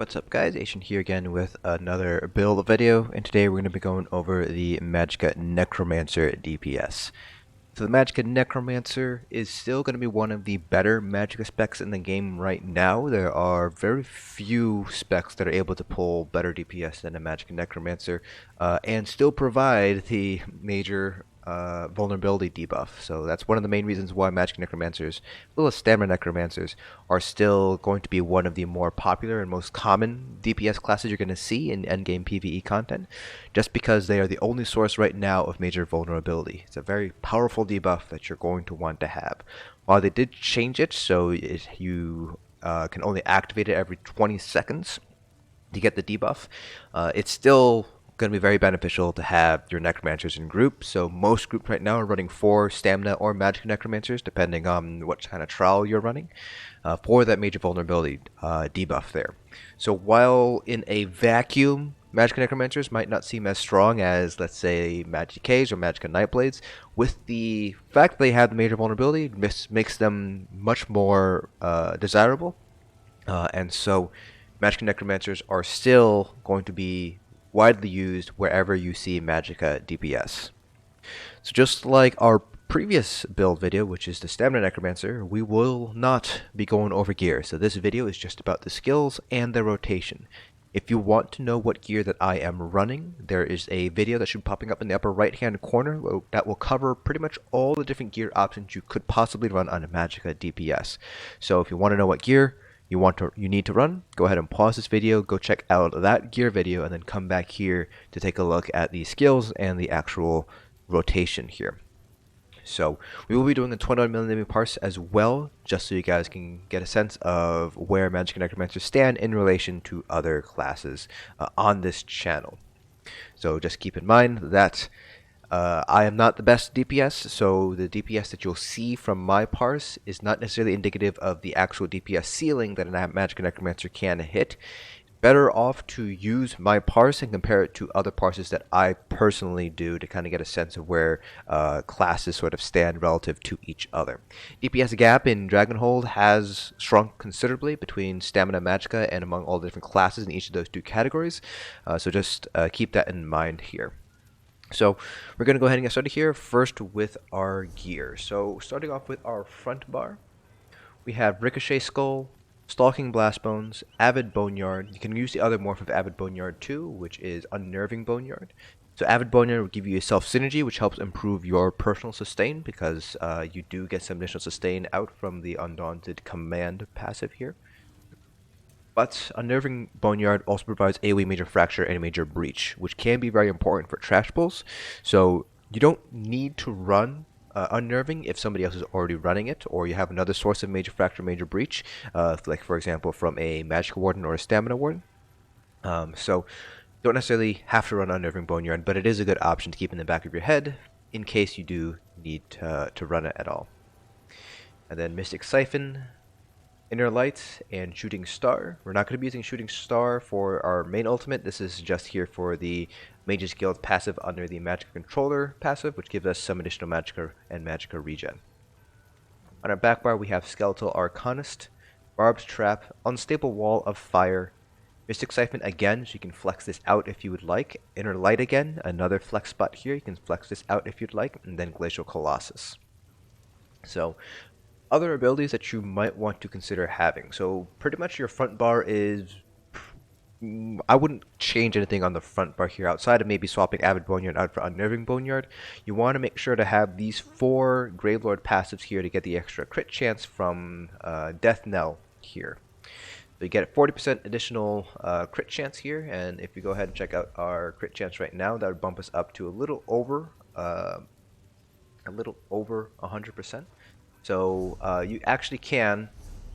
What's up guys, Asian here again with another build video, and today we're going to be going over the Magicka Necromancer DPS. So the Magicka Necromancer is still going to be one of the better Magicka specs in the game right now. There are very few specs that are able to pull better DPS than a Magicka Necromancer and still provide the major vulnerability debuff. So that's one of the main reasons why Magicka Necromancers, as well as Stamina Necromancers, are still going to be one of the more popular and most common DPS classes you're going to see in endgame PvE content, just because they are the only source right now of major vulnerability. It's a very powerful debuff that you're going to want to have. While they did change it so you can only activate it every 20 seconds to get the debuff, it's still going to be very beneficial to have your Necromancers in group. So most groups right now are running 4 Stamina or Magicka Necromancers, depending on what kind of trial you're running, for that major vulnerability debuff there. So while in a vacuum, Magicka Necromancers might not seem as strong as, let's say, Magickas or Magicka Nightblades, with the fact that they have the major vulnerability, makes them much more desirable. And so Magicka Necromancers are still going to be widely used wherever you see Magicka DPS. So just like our previous build video, which is the Stamina Necromancer, we will not be going over gear. So this video is just about the skills and the rotation. If you want to know what gear that I am running, there is a video that should be popping up in the upper right hand corner that will cover pretty much all the different gear options you could possibly run on a Magicka DPS. So if you want to know what gear you need to run, go ahead and pause this video, go check out that gear video, and then come back here to take a look at the skills and the actual rotation here. So we will be doing a 21mm Parse as well, just so you guys can get a sense of where Magicka Necromancers stand in relation to other classes on this channel. So just keep in mind that I am not the best DPS, so the DPS that you'll see from my Parse is not necessarily indicative of the actual DPS ceiling that a Magicka Necromancer can hit. Better off to use my Parse and compare it to other Parses that I personally do to kind of get a sense of where classes sort of stand relative to each other. DPS gap in Dragonhold has shrunk considerably between Stamina and Magicka and among all the different classes in each of those two categories, so just keep that in mind here. So we're going to go ahead and get started here first with our gear. So starting off with our front bar, we have Ricochet Skull, Stalking Blastbones, Avid Boneyard. You can use the other morph of Avid Boneyard too, which is Unnerving Boneyard. So Avid Boneyard will give you a self synergy, which helps improve your personal sustain, because you do get some additional sustain out from the Undaunted command passive here. But Unnerving Boneyard also provides AoE Major Fracture and Major Breach, which can be very important for trash pulls. So you don't need to run Unnerving if somebody else is already running it, or you have another source of Major Fracture, Major Breach, like for example from a Magic Warden or a Stamina Warden. So you don't necessarily have to run Unnerving Boneyard, but it is a good option to keep in the back of your head in case you do need to run it at all. And then Mystic Siphon, Inner Light, and Shooting Star. We're not going to be using Shooting Star for our main ultimate. This is just here for the Mage's Guild passive under the Magicka Controller passive, which gives us some additional Magicka and Magicka regen. On our back bar, we have Skeletal Arcanist, Barbed Trap, Unstable Wall of Fire, Mystic Siphon again, so you can flex this out if you would like. Inner Light again, another flex spot here. You can flex this out if you'd like, and then Glacial Colossus. So other abilities that you might want to consider having. So pretty much your front bar is, I wouldn't change anything on the front bar here outside of maybe swapping Avid Boneyard out for Unnerving Boneyard. You want to make sure to have these 4 Gravelord passives here to get the extra crit chance from Death Knell here. So you get 40% additional crit chance here, and if you go ahead and check out our crit chance right now, that would bump us up to a little over 100%. So you actually can,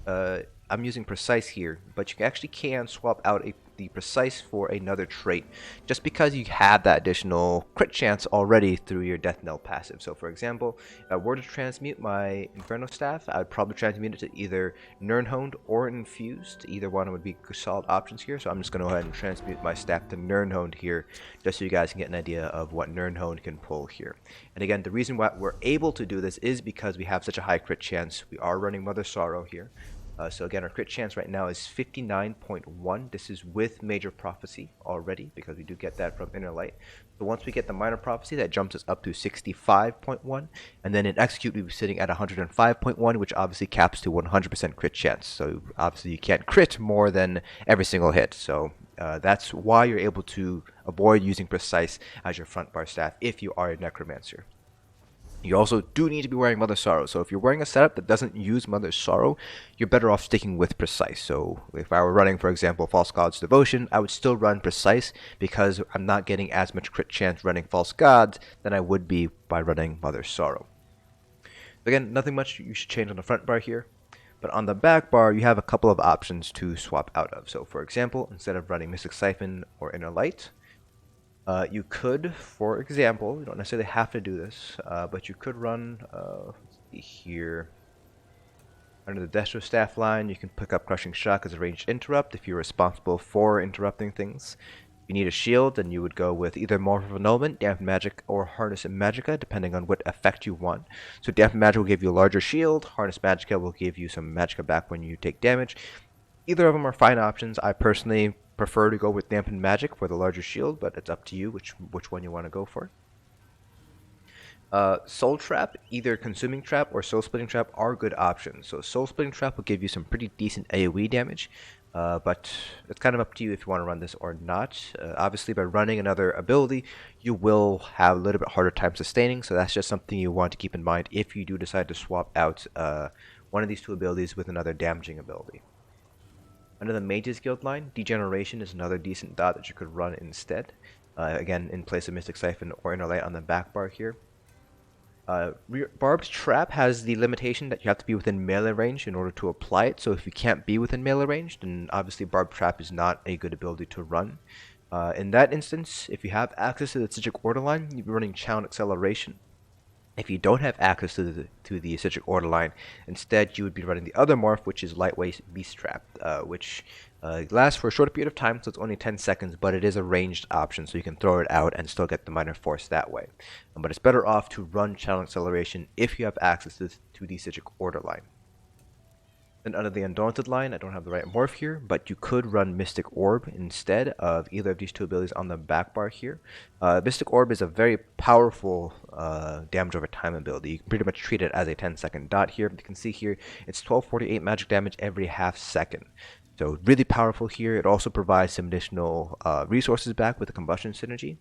I'm using Precise here, but you actually can swap out the Precise for another trait, just because you have that additional crit chance already through your Death Knell passive. So for example, if I were to transmute my Inferno Staff, I would probably transmute it to either Nirnhoned or Infused. Either one would be solid options here, so I'm just going to go ahead and transmute my staff to Nirnhoned here, just so you guys can get an idea of what Nirnhoned can pull here. And again, the reason why we're able to do this is because we have such a high crit chance. We are running Mother Sorrow here. So again, our crit chance right now is 59.1. This is with Major Prophecy already, because we do get that from Inner Light. So once we get the Minor Prophecy, that jumps us up to 65.1. And then in Execute, we'll be sitting at 105.1, which obviously caps to 100% crit chance. So obviously you can't crit more than every single hit. So that's why you're able to avoid using Precise as your front bar staff if you are a Necromancer. You also do need to be wearing Mother's Sorrow. So if you're wearing a setup that doesn't use Mother's Sorrow, you're better off sticking with Precise. So if I were running, for example, False God's Devotion, I would still run Precise because I'm not getting as much crit chance running False Gods than I would be by running Mother's Sorrow. Again, nothing much you should change on the front bar here. But on the back bar, you have a couple of options to swap out of. So for example, instead of running Mystic Siphon or Inner Light, you could, for example, you don't necessarily have to do this, but you could run, let's see here, under the Destro Staff line, you can pick up Crushing Shock as a ranged interrupt if you're responsible for interrupting things. If you need a shield, then you would go with either Morph of Annulment, Dampen Magic, or Harness Magicka, depending on what effect you want. So Dampen Magic will give you a larger shield, Harness Magicka will give you some Magicka back when you take damage. Either of them are fine options. I personally prefer to go with Dampen Magic for the larger shield, but it's up to you which one you want to go for. Soul Trap, either Consuming Trap or Soul Splitting Trap are good options. So Soul Splitting Trap will give you some pretty decent AoE damage, but it's kind of up to you if you want to run this or not. Obviously, by running another ability, you will have a little bit harder time sustaining, so that's just something you want to keep in mind if you do decide to swap out one of these two abilities with another damaging ability. Under the Mage's Guild line, Degeneration is another decent dot that you could run instead. Again, in place of Mystic Siphon or Inner Light on the back bar here. Barbed Trap has the limitation that you have to be within melee range in order to apply it. So if you can't be within melee range, then obviously Barbed Trap is not a good ability to run. In that instance, if you have access to the Sigil Order line, you'd be running Channel Acceleration. If you don't have access to the Sigil Order line, instead you would be running the other morph, which is Lightweight Beast Trap, which lasts for a short period of time, so it's only 10 seconds, but it is a ranged option, so you can throw it out and still get the minor force that way. But it's better off to run Channel Acceleration if you have access to the Sigil Order line. And under the Undaunted line, I don't have the right morph here, but you could run Mystic Orb instead of either of these two abilities on the back bar here. Mystic Orb is a very powerful damage over time ability. You can pretty much treat it as a 10-second dot here. You can see here, it's 1248 magic damage every half second. So really powerful here. It also provides some additional resources back with the Combustion synergy.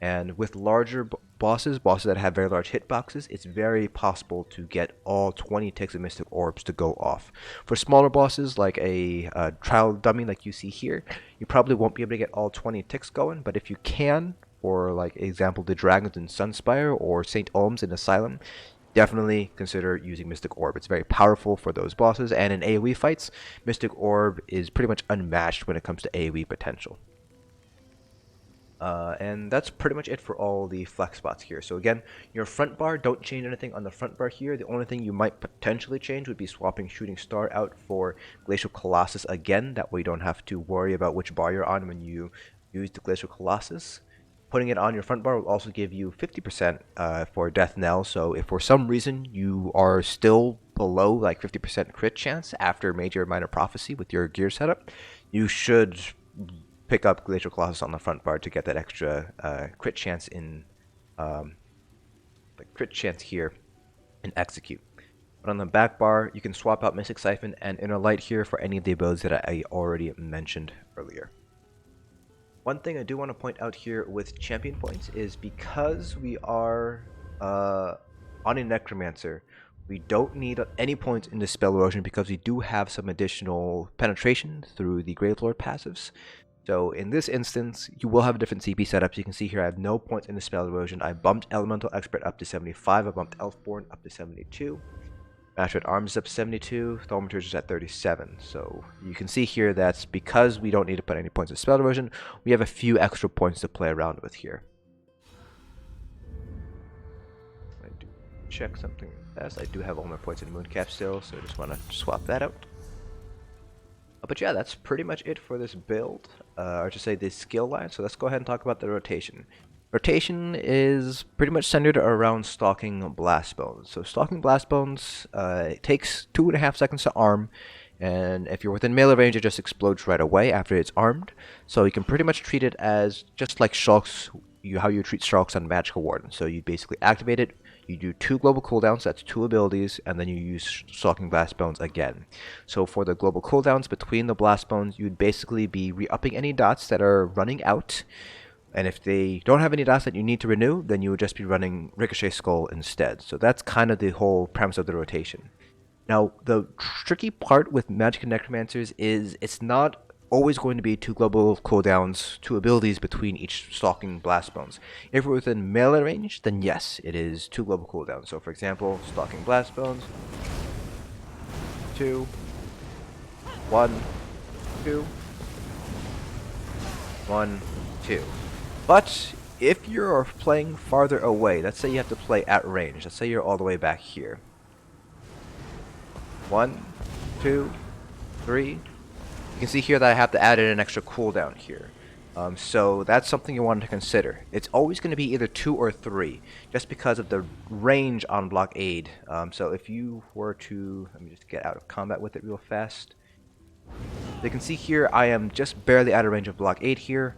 And with larger bosses that have very large hitboxes, it's very possible to get all 20 ticks of Mystic Orbs to go off. For smaller bosses, like a trial dummy like you see here, you probably won't be able to get all 20 ticks going, but if you can, for like example, the Dragons in Sunspire or St. Olms in Asylum, definitely consider using Mystic Orb. It's very powerful for those bosses, and in AoE fights, Mystic Orb is pretty much unmatched when it comes to AoE potential. And that's pretty much it for all the flex spots here. So again, your front bar, don't change anything on the front bar here. The only thing you might potentially change would be swapping Shooting Star out for Glacial Colossus again. That way you don't have to worry about which bar you're on when you use the Glacial Colossus. Putting it on your front bar will also give you 50% for Death Knell. So if for some reason you are still below like 50% crit chance after Major or Minor Prophecy with your gear setup, you should pick up Glacial Colossus on the front bar to get that extra crit chance in here and Execute. But on the back bar, you can swap out Mystic Siphon and Inner Light here for any of the abilities that I already mentioned earlier. One thing I do want to point out here with champion points is because we are on a Necromancer, we don't need any points in the Spell Erosion because we do have some additional penetration through the Gravelord passives. So in this instance, you will have a different CP setup. So you can see here I have no points in the Spell Erosion. I bumped Elemental Expert up to 75. I bumped Elfborn up to 72. Master at Arms is up to 72. Thaumaturge is at 37. So you can see here that's because we don't need to put any points in Spell Erosion, we have a few extra points to play around with here. I do check something fast. I do have all my points in Mooncap still, so I just want to swap that out. But yeah, that's pretty much it for this build, or to say this skill line. So let's go ahead and talk about the rotation. Rotation is pretty much centered around Stalking Blastbones. So Stalking Blastbones, it takes 2.5 seconds to arm, And if you're within melee range, it just explodes right away after it's armed. So you can pretty much treat it as just like Shulks, how you treat Shulks on Magicka Warden. So you basically activate it, you do 2 global cooldowns, that's 2 abilities, and then you use Stalking Blastbones again. So for the global cooldowns between the Blastbones, you'd basically be re-upping any dots that are running out. And if they don't have any dots that you need to renew, then you would just be running Ricochet Skull instead. So that's kind of the whole premise of the rotation. Now, the tricky part with Magicka Necromancers is it's not always going to be 2 global cooldowns, 2 abilities between each Stalking Blastbones. If we're within melee range, then yes, it is 2 global cooldowns. So for example, Stalking Blastbones, 2, 1, 2, 1, 2. But if you're playing farther away, let's say you have to play at range, let's say you're all the way back here. 1, 2, 3. You can see here that I have to add in an extra cooldown here. So that's something you want to consider. It's always going to be either 2 or 3, just because of the range on blockade. So if you were to, let me just get out of combat with it real fast. You can see here I am just barely out of range of blockade here.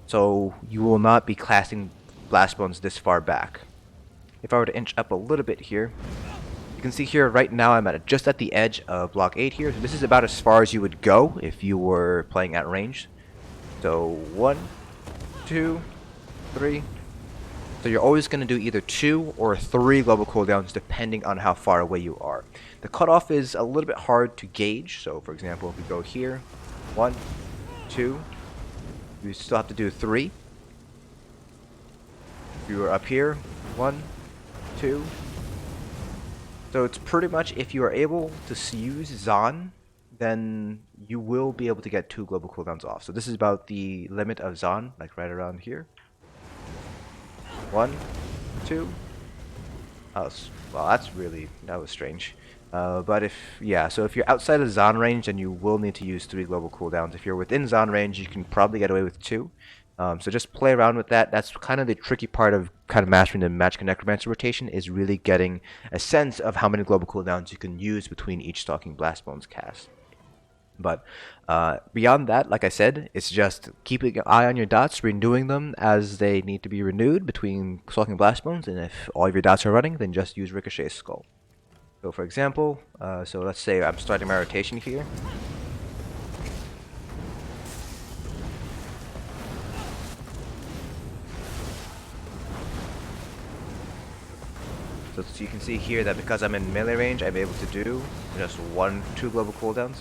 So you will not be classing Blastbones this far back. If I were to inch up a little bit here, you can see here right now I'm just at the edge of block 8 here. So this is about as far as you would go if you were playing at range. So 1, 2, 3. So you're always going to do either 2 or 3 global cooldowns depending on how far away you are. The cutoff is a little bit hard to gauge. So for example, if we go here, 1, 2. You still have to do 3. If you are up here, 1, 2. So it's pretty much if you are able to use Zaan, then you will be able to get 2 global cooldowns off. So this is about the limit of Zaan, like right around here. 1, 2. Well, that was strange. But so if you're outside of Zaan range, then you will need to use 3 global cooldowns. If you're within Zaan range, you can probably get away with 2. So just play around with that. That's kind of the tricky part of kind of mastering the Magicka Necromancer rotation, is really getting a sense of how many global cooldowns you can use between each Stalking Blastbones cast. But beyond that, like I said, it's just keeping an eye on your dots, renewing them as they need to be renewed between Stalking Blastbones, and if all of your dots are running, then just use Ricochet Skull. So for example, so let's say I'm starting my rotation here. So you can see here that because I'm in melee range, I'm able to do just 1, 2 global cooldowns.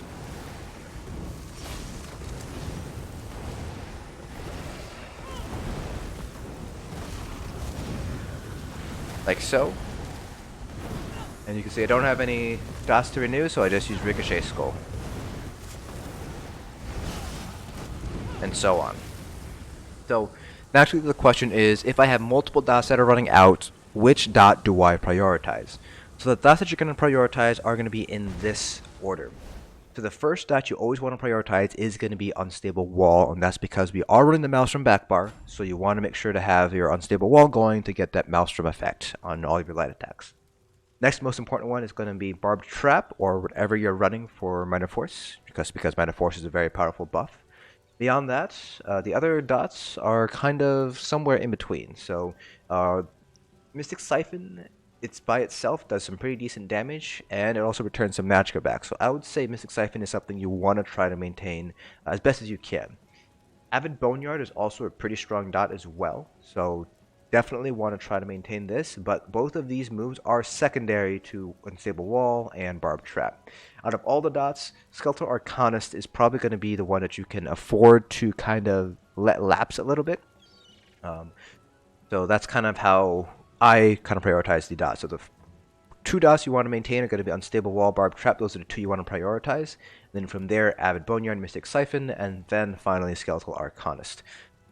Like so. And you can see I don't have any dots to renew, so I just use Ricochet Skull. And so on. So naturally the question is, if I have multiple dots that are running out, which dot do I prioritize? So the dots that you're going to prioritize are going to be in this order. So the first dot you always want to prioritize is going to be Unstable Wall, and that's because we are running the Maelstrom backbar, so you want to make sure to have your Unstable Wall going to get that Maelstrom effect on all of your light attacks. Next most important one is going to be Barbed Trap, or whatever you're running for Minor Force, because Minor Force is a very powerful buff. Beyond that, the other dots are kind of somewhere in between. So Mystic Siphon, it's by itself does some pretty decent damage, and it also returns some Magicka back. So I would say Mystic Siphon is something you want to try to maintain as best as you can. Avid Boneyard is also a pretty strong dot as well, so definitely want to try to maintain this, but both of these moves are secondary to Unstable Wall and Barbed Trap. Out of all the dots, Skeletal Arcanist is probably going to be the one that you can afford to kind of let lapse a little bit. So that's kind of how I kind of prioritize the dots. So the 2 dots you want to maintain are going to be Unstable Wall, Barbed Trap. Those are the 2 you want to prioritize. And then from there, Avid Boneyard, Mystic Siphon, and then finally Skeletal Arcanist.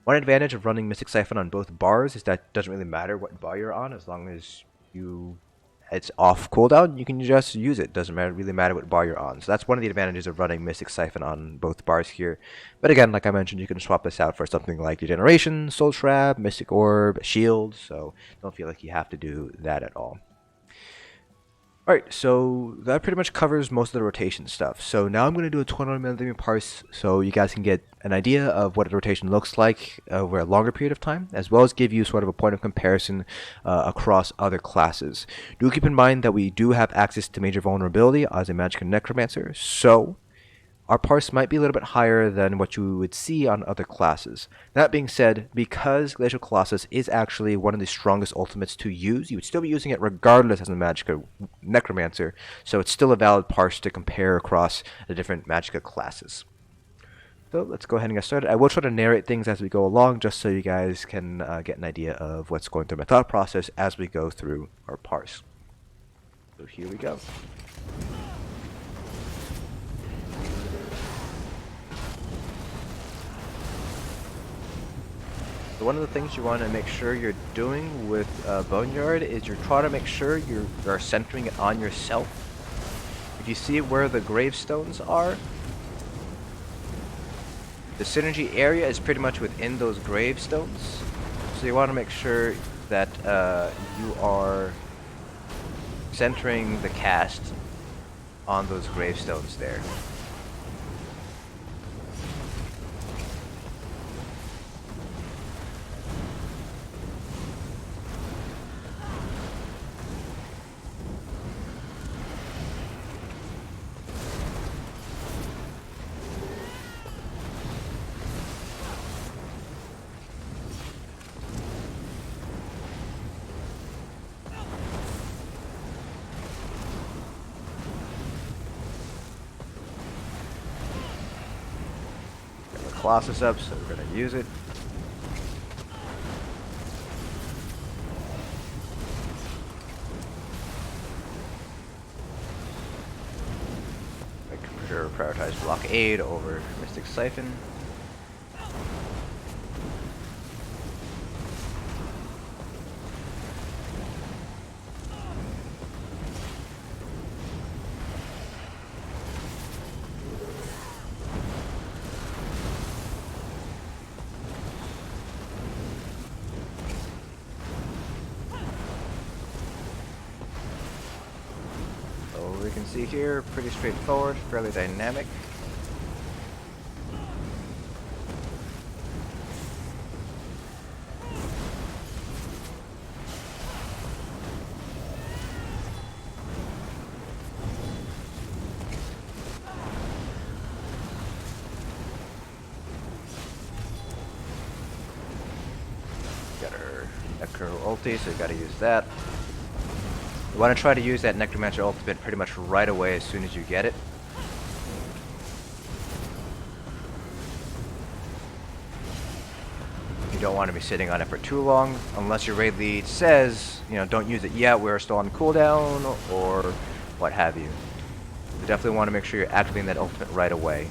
One advantage of running Mystic Siphon on both bars is that it doesn't really matter what bar you're on, as long as it's off cooldown, you can just use it. Doesn't really matter what bar you're on. So that's one of the advantages of running Mystic Siphon on both bars here. But again, like I mentioned, you can swap this out for something like Degeneration, Soul Trap, Mystic Orb, Shield, so don't feel like you have to do that at all. Alright, so that pretty much covers most of the rotation stuff. So now I'm going to do a 20-minute parse so you guys can get an idea of what a rotation looks like over a longer period of time, as well as give you sort of a point of comparison across other classes. Do keep in mind that we do have access to major vulnerability as a Magicka Necromancer, so our parse might be a little bit higher than what you would see on other classes. That being said, because Glacial Colossus is actually one of the strongest ultimates to use, you would still be using it regardless as a Magicka Necromancer, so it's still a valid parse to compare across the different Magicka classes. So let's go ahead and get started. I will try to narrate things as we go along, just so you guys can get an idea of what's going through my thought process as we go through our parse. So here we go. So one of the things you want to make sure you're doing with Boneyard is you're trying to make sure you are centering it on yourself. If you see where the gravestones are, the synergy area is pretty much within those gravestones. So you want to make sure that you are centering the cast on those gravestones there. Colossus up, so we're going to use it. I prefer prioritize Blockade over Mystic Siphon. We can see here, pretty straightforward, fairly dynamic. Got our Necro ulti, so you gotta use that. You want to try to use that Necromancer ultimate pretty much right away as soon as you get it. You don't want to be sitting on it for too long, unless your raid lead says, you know, don't use it yet, we're still on cooldown, or what have you. You definitely want to make sure you're activating that ultimate right away.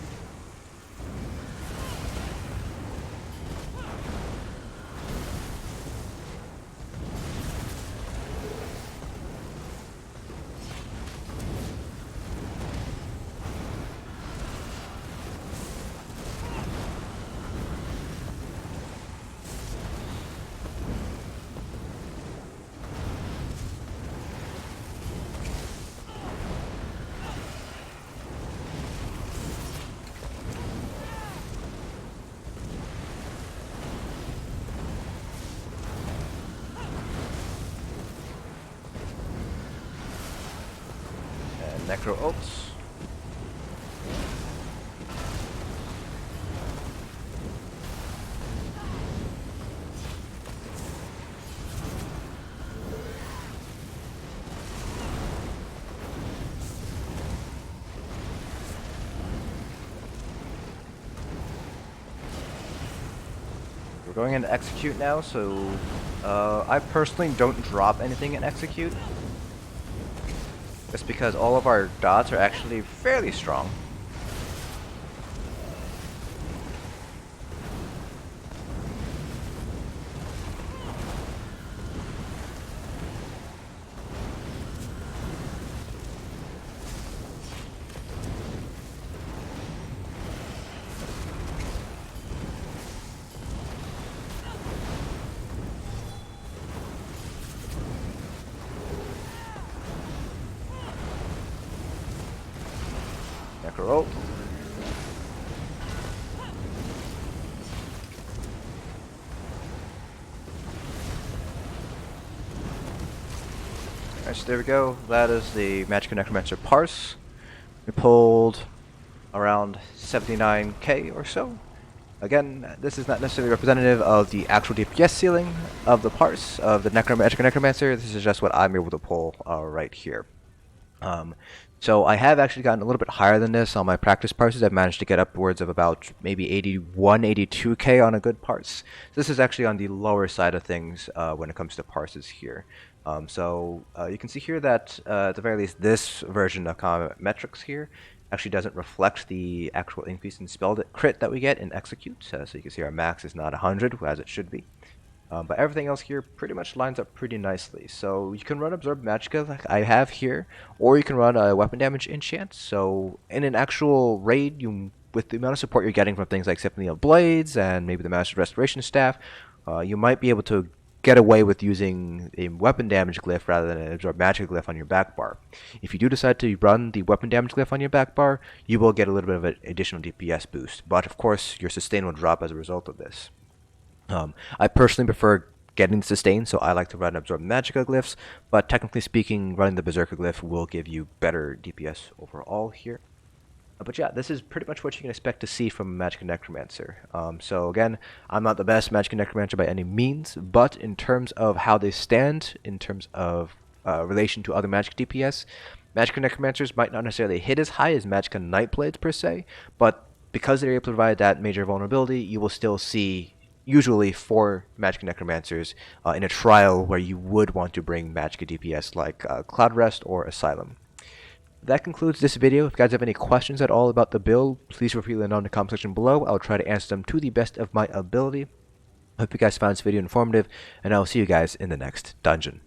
Necro ults. We're going into execute now, so I personally don't drop anything in execute. Just because all of our dots are actually fairly strong. macro. Alright, so there we go. That is the Magicka Necromancer Parse. We pulled around 79k or so. Again, this is not necessarily representative of the actual DPS ceiling of the Parse, of the Magicka Necromancer. This is just what I'm able to pull right here. So I have actually gotten a little bit higher than this on my practice parses. I've managed to get upwards of about maybe 81, 82k on a good parse. This is actually on the lower side of things when it comes to parses here. You can see here that at the very least this version of combat metrics here actually doesn't reflect the actual increase in spell crit that we get in execute. So you can see our max is not 100 as it should be. But everything else here pretty much lines up pretty nicely. So you can run Absorb Magicka like I have here, or you can run a weapon damage enchant. So in an actual raid, with the amount of support you're getting from things like Symphony of Blades and maybe the Master Restoration Staff, you might be able to get away with using a weapon damage glyph rather than an Absorb Magicka glyph on your back bar. If you do decide to run the weapon damage glyph on your back bar, you will get a little bit of an additional DPS boost. But of course, your sustain will drop as a result of this. I personally prefer getting the sustain, so I like to run Absorb Magicka glyphs, but technically speaking, running the Berserker glyph will give you better DPS overall here. But yeah, this is pretty much what you can expect to see from Magicka Necromancer. So again, I'm not the best Magicka Necromancer by any means, but in terms of how they stand, in terms of relation to other Magic DPS, Magicka Necromancers might not necessarily hit as high as Magicka Nightblades per se, but because they're able to provide that major vulnerability, you will still see usually 4 Magicka Necromancers in a trial where you would want to bring Magicka DPS like Cloud Rest or Asylum. That concludes this video. If you guys have any questions at all about the build, please feel free to let me know in the comment section below. I'll try to answer them to the best of my ability. Hope you guys found this video informative, and I will see you guys in the next dungeon.